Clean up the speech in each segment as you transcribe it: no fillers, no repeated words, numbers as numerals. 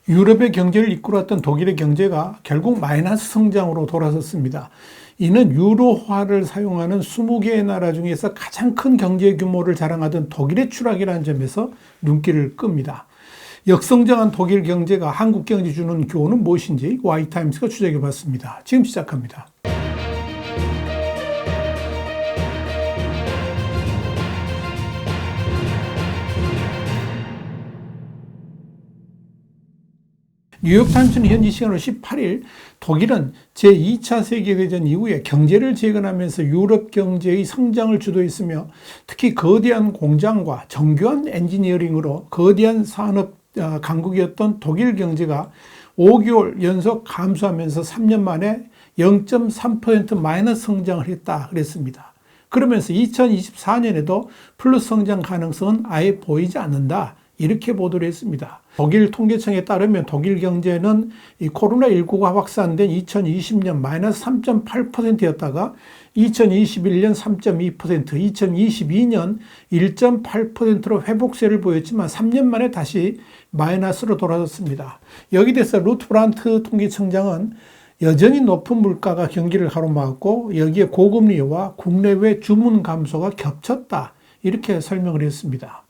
유럽의 경제를 이끌어왔던 독일의 경제가 결국 마이너스 성장으로 돌아섰습니다. 이는 유로화를 사용하는 20개의 나라 중에서 가장 큰 경제 규모를 자랑하던 독일의 추락이라는 점에서 눈길을 끕니다. 역성장한 독일 경제가 한국 경제에 주는 교훈은 무엇인지 Y타임스가 추적해 봤습니다. 지금 시작합니다. 뉴욕타임스는 현지 시간으로 18일 독일은 제2차 세계대전 이후에 경제를 재건하면서 유럽 경제의 성장을 주도했으며 특히 거대한 공장과 정교한 엔지니어링으로 거대한 산업 강국이었던 독일 경제가 5개월 연속 감소하면서 3년 만에 0.3% 마이너스 성장을 했다 그랬습니다. 그러면서 2024년에도 플러스 성장 가능성은 아예 보이지 않는다. 이렇게 보도를 했습니다. 독일 통계청에 따르면 독일 경제는 이 코로나19가 확산된 2020년 마이너스 3.8%였다가 2021년 3.2%, 2022년 1.8%로 회복세를 보였지만 3년 만에 다시 마이너스로 돌아섰습니다. 여기 대해서 루트 브란트 통계청장은 여전히 높은 물가가 경기를 가로막았고 여기에 고금리와 국내외 주문 감소가 겹쳤다. 이렇게 설명을 했습니다.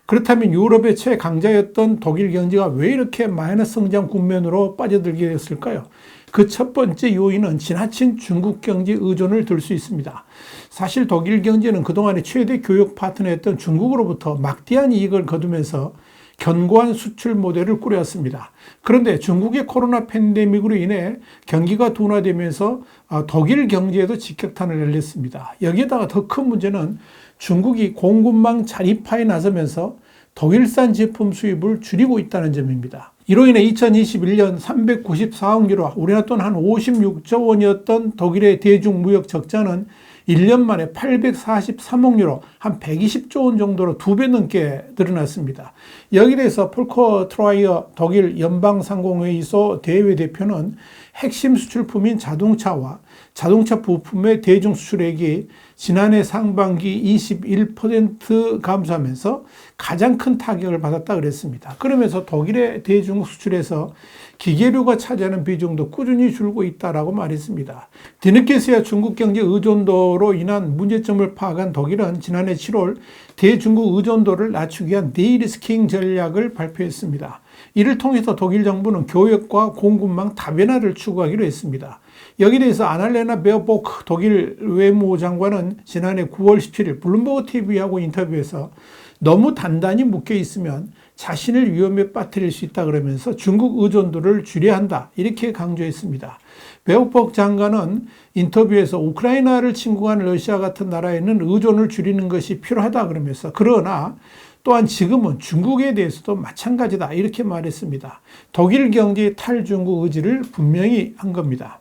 그렇다면 유럽의 최강자였던 독일 경제가 왜 이렇게 마이너스 성장 국면으로 빠져들게 됐을까요? 그 첫 번째 요인은 지나친 중국 경제 의존을 들 수 있습니다. 사실 독일 경제는 그동안의 최대 교역 파트너였던 중국으로부터 막대한 이익을 거두면서 견고한 수출 모델을 꾸려왔습니다. 그런데 중국의 코로나 팬데믹으로 인해 경기가 둔화되면서 독일 경제에도 직격탄을 날렸습니다. 여기에다가 더 큰 문제는 중국이 공급망 자립화에 나서면서 독일산 제품 수입을 줄이고 있다는 점입니다. 이로 인해 2021년 394억 유로, 우리나라 돈 한 56조 원이었던 독일의 대중무역 적자는 1년 만에 843억 유로, 한 120조 원 정도로 2배 넘게 늘어났습니다. 여기에 대해서 폴커 트라이어 독일 연방상공회의소 대외대표는 핵심 수출품인 자동차와 자동차 부품의 대중 수출액이 지난해 상반기 21% 감소하면서 가장 큰 타격을 받았다 그랬습니다. 그러면서 독일의 대중 수출에서 기계류가 차지하는 비중도 꾸준히 줄고 있다라고 말했습니다. 뒤늦게서야 중국 경제 의존도로 인한 문제점을 파악한 독일은 지난해 7월 대중국 의존도를 낮추기 위한 데이리스킹 전략을 발표했습니다. 이를 통해서 독일 정부는 교역과 공급망 다변화를 추구하기로 했습니다. 여기에 대해서 아날레나 베어보크 독일 외무장관은 지난해 9월 17일 블룸버그 TV하고 인터뷰에서 너무 단단히 묶여 있으면 자신을 위험에 빠뜨릴 수 있다 그러면서 중국 의존도를 줄여야 한다 이렇게 강조했습니다. 베어보크 장관은 인터뷰에서 우크라이나를 침공한 러시아 같은 나라에는 의존을 줄이는 것이 필요하다 그러면서 그러나 또한 지금은 중국에 대해서도 마찬가지다 이렇게 말했습니다. 독일 경제의 탈중국 의지를 분명히 한 겁니다.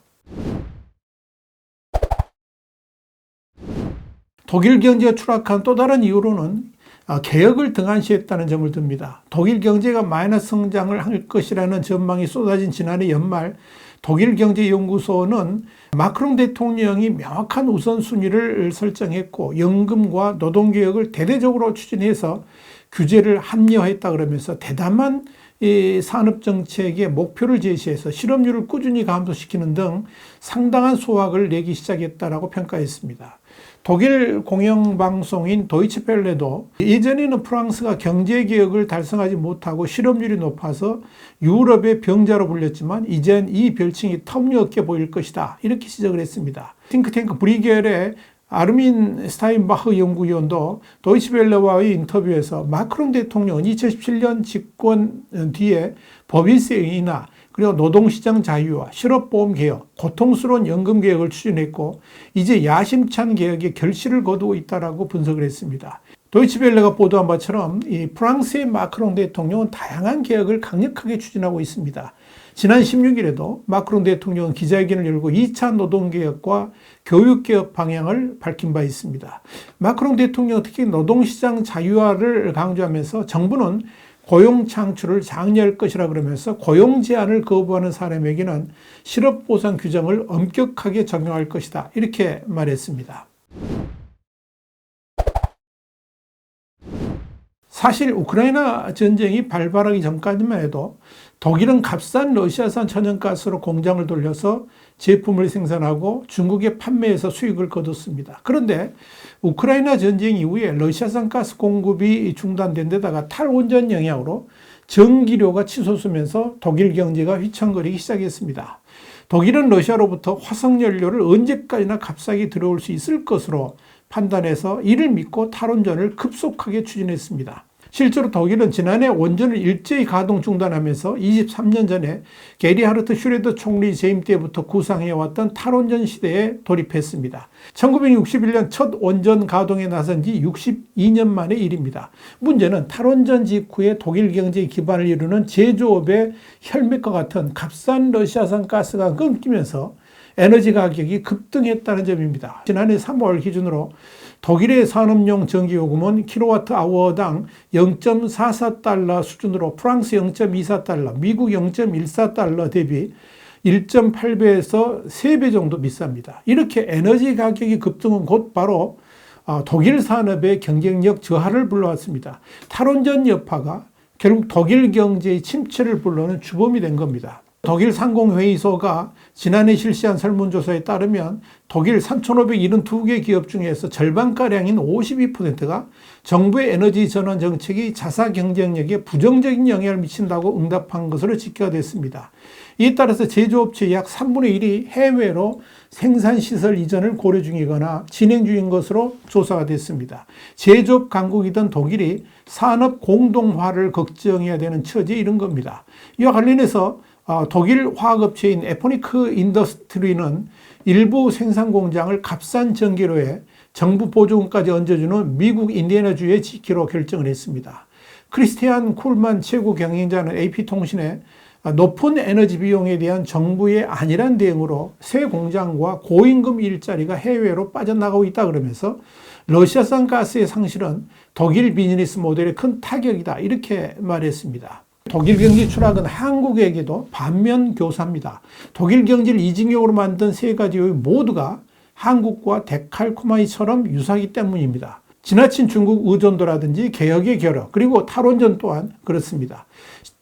독일 경제가 추락한 또 다른 이유로는 개혁을 등한시했다는 점을 듭니다. 독일 경제가 마이너스 성장을 할 것이라는 전망이 쏟아진 지난해 연말 독일경제연구소는 마크롱 대통령이 명확한 우선순위를 설정했고 연금과 노동개혁을 대대적으로 추진해서 규제를 합리화했다 그러면서 대담한 이 산업정책의 목표를 제시해서 실업률을 꾸준히 감소시키는 등 상당한 소확을 내기 시작했다라고 평가했습니다. 독일 공영방송인 도이치벨레도 예전에는 프랑스가 경제개혁을 달성하지 못하고 실업률이 높아서 유럽의 병자로 불렸지만 이젠 이 별칭이 터무니없게 보일 것이다 이렇게 지적을 했습니다. 싱크탱크 브리겔의 아르민 스타인바흐 연구위원도 도이치벨레와의 인터뷰에서 마크롱 대통령은 2017년 집권 뒤에 법인세 인하 그리고 노동시장 자유화, 실업보험 개혁, 고통스러운 연금 개혁을 추진했고 이제 야심찬 개혁에 결실을 거두고 있다라고 분석을 했습니다. 도이치벨레가 보도한 바처럼 이 프랑스의 마크롱 대통령은 다양한 개혁을 강력하게 추진하고 있습니다. 지난 16일에도 마크롱 대통령은 기자회견을 열고 2차 노동개혁과 교육개혁 방향을 밝힌 바 있습니다. 마크롱 대통령은 특히 노동시장 자유화를 강조하면서 정부는 고용 창출을 장려할 것이라 그러면서 고용 제한을 거부하는 사람에게는 실업보상 규정을 엄격하게 적용할 것이다 이렇게 말했습니다. 사실 우크라이나 전쟁이 발발하기 전까지만 해도 독일은 값싼 러시아산 천연가스로 공장을 돌려서 제품을 생산하고 중국에 판매해서 수익을 거뒀습니다. 그런데 우크라이나 전쟁 이후에 러시아산 가스 공급이 중단된 데다가 탈원전 영향으로 전기료가 치솟으면서 독일 경제가 휘청거리기 시작했습니다. 독일은 러시아로부터 화석연료를 언제까지나 값싸게 들어올 수 있을 것으로 판단해서 이를 믿고 탈원전을 급속하게 추진했습니다. 실제로 독일은 지난해 원전을 일제히 가동 중단하면서 23년 전에 게리하르트 슈레더 총리 재임 때부터 구상해왔던 탈원전 시대에 돌입했습니다. 1961년 첫 원전 가동에 나선 지 62년 만의 일입니다. 문제는 탈원전 직후에 독일 경제의 기반을 이루는 제조업의 혈맥과 같은 값싼 러시아산 가스가 끊기면서 에너지 가격이 급등했다는 점입니다. 지난해 3월 기준으로 독일의 산업용 전기요금은 킬로와트아워당 0.44달러 수준으로 프랑스 0.24달러, 미국 0.14달러 대비 1.8배에서 3배 정도 비쌉니다. 이렇게 에너지 가격이 급등은 곧 바로 독일 산업의 경쟁력 저하를 불러왔습니다. 탈원전 여파가 결국 독일 경제의 침체를 불러오는 주범이 된 겁니다. 독일 상공회의소가 지난해 실시한 설문조사에 따르면 독일 3,572개 기업 중에서 절반가량인 52%가 정부의 에너지 전환 정책이 자사 경쟁력에 부정적인 영향을 미친다고 응답한 것으로 집계가 됐습니다. 이에 따라서 제조업체의 약 3분의 1이 해외로 생산시설 이전을 고려 중이거나 진행 중인 것으로 조사가 됐습니다. 제조업 강국이던 독일이 산업 공동화를 걱정해야 되는 처지에 이른 겁니다. 이와 관련해서 독일 화학업체인 에포니크 인더스트리는 일부 생산 공장을 값싼 전기료에 정부 보조금까지 얹어주는 미국 인디애나주에 짓기로 결정을 했습니다. 크리스티안 쿨만 최고 경영자는 AP통신에 높은 에너지 비용에 대한 정부의 안일한 대응으로 새 공장과 고임금 일자리가 해외로 빠져나가고 있다 그러면서 러시아산 가스의 상실은 독일 비즈니스 모델에 큰 타격이다 이렇게 말했습니다. 독일 경제 추락은 한국에게도 반면교사입니다. 독일 경제를 이징역으로 만든 세 가지 요인 모두가 한국과 데칼코마니처럼 유사하기 때문입니다. 지나친 중국 의존도라든지 개혁의 결여 그리고 탈원전 또한 그렇습니다.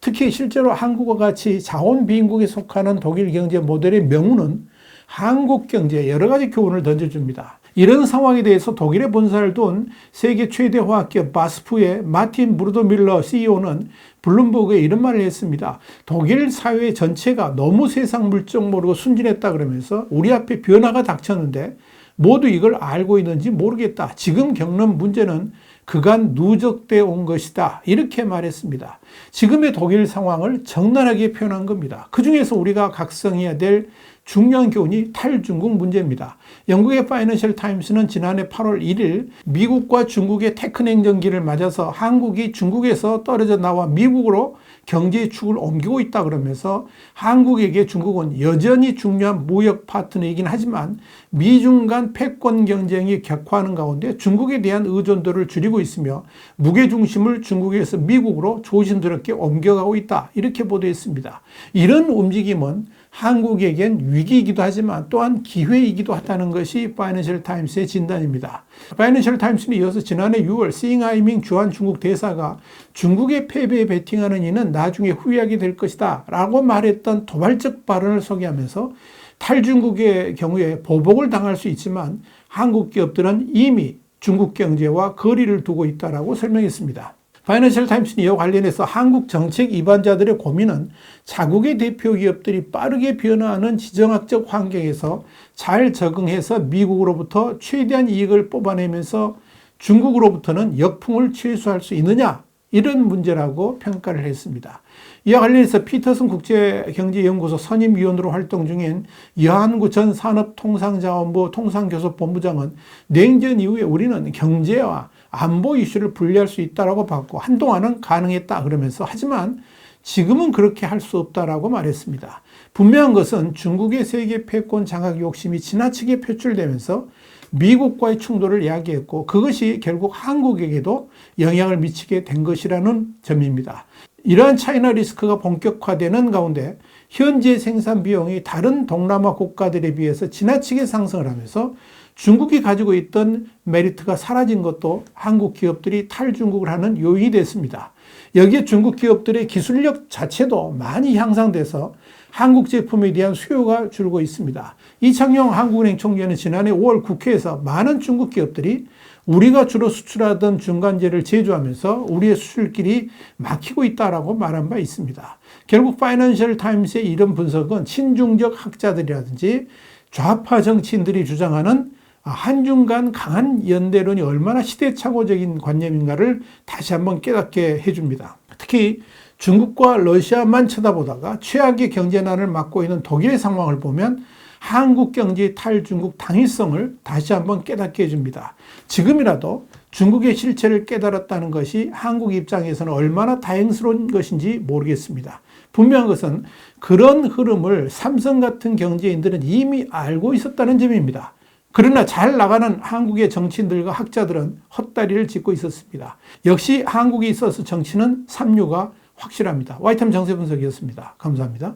특히 실제로 한국과 같이 자원 빈국에 속하는 독일 경제 모델의 명운은 한국 경제에 여러 가지 교훈을 던져줍니다. 이런 상황에 대해서 독일에 본사를 둔 세계 최대 화학기업 바스프의 마틴 브루더밀러 CEO는 블룸버그에 이런 말을 했습니다. 독일 사회 전체가 너무 세상 물정 모르고 순진했다 그러면서 우리 앞에 변화가 닥쳤는데 모두 이걸 알고 있는지 모르겠다. 지금 겪는 문제는 그간 누적되어 온 것이다. 이렇게 말했습니다. 지금의 독일 상황을 적나라하게 표현한 겁니다. 그중에서 우리가 각성해야 될 중요한 교훈이 탈중국 문제입니다. 영국의 파이낸셜 타임스는 지난해 8월 1일 미국과 중국의 테크 냉전기를 맞아서 한국이 중국에서 떨어져 나와 미국으로 경제의 축을 옮기고 있다 그러면서 한국에게 중국은 여전히 중요한 무역 파트너이긴 하지만 미중 간 패권 경쟁이 격화하는 가운데 중국에 대한 의존도를 줄이고 있으며 무게중심을 중국에서 미국으로 조심스럽게 옮겨가고 있다. 이렇게 보도했습니다. 이런 움직임은 한국에겐 위기이기도 하지만 또한 기회이기도 하다는 것이 파이낸셜 타임스의 진단입니다. 파이낸셜 타임스는 이어서 지난해 6월 싱하이밍 주한 중국 대사가 중국의 패배에 베팅하는 이는 나중에 후회하게 될 것이다 라고 말했던 도발적 발언을 소개하면서 탈중국의 경우에 보복을 당할 수 있지만 한국 기업들은 이미 중국 경제와 거리를 두고 있다라고 설명했습니다. 파이낸셜 타임스는 이와 관련해서 한국 정책 이반자들의 고민은 자국의 대표 기업들이 빠르게 변화하는 지정학적 환경에서 잘 적응해서 미국으로부터 최대한 이익을 뽑아내면서 중국으로부터는 역풍을 최소화할 수 있느냐 이런 문제라고 평가를 했습니다. 이와 관련해서 피터슨 국제경제연구소 선임위원으로 활동 중인 여한구 전 산업통상자원부 통상교섭본부장은 냉전 이후에 우리는 경제와 안보 이슈를 분리할 수 있다고 봤고 한동안은 가능했다 그러면서 하지만 지금은 그렇게 할 수 없다라고 말했습니다. 분명한 것은 중국의 세계 패권 장악 욕심이 지나치게 표출되면서 미국과의 충돌을 이야기했고 그것이 결국 한국에게도 영향을 미치게 된 것이라는 점입니다. 이러한 차이나 리스크가 본격화되는 가운데 현재 생산 비용이 다른 동남아 국가들에 비해서 지나치게 상승을 하면서 중국이 가지고 있던 메리트가 사라진 것도 한국 기업들이 탈중국을 하는 요인이 됐습니다. 여기에 중국 기업들의 기술력 자체도 많이 향상돼서 한국 제품에 대한 수요가 줄고 있습니다. 이창용 한국은행 총재는 지난해 5월 국회에서 많은 중국 기업들이 우리가 주로 수출하던 중간재를 제조하면서 우리의 수출길이 막히고 있다라고 말한 바 있습니다. 결국 파이낸셜 타임스의 이런 분석은 친중적 학자들이라든지 좌파 정치인들이 주장하는 한중 간 강한 연대론이 얼마나 시대착오적인 관념인가를 다시 한번 깨닫게 해줍니다. 특히 중국과 러시아만 쳐다보다가 최악의 경제난을 맞고 있는 독일의 상황을 보면 한국 경제의 탈중국 당위성을 다시 한번 깨닫게 해줍니다. 지금이라도 중국의 실체를 깨달았다는 것이 한국 입장에서는 얼마나 다행스러운 것인지 모르겠습니다. 분명한 것은 그런 흐름을 삼성 같은 경제인들은 이미 알고 있었다는 점입니다. 그러나 잘 나가는 한국의 정치인들과 학자들은 헛다리를 짚고 있었습니다. 역시 한국에 있어서 정치는 삼류가 확실합니다. 와이타임 정세 분석이었습니다. 감사합니다.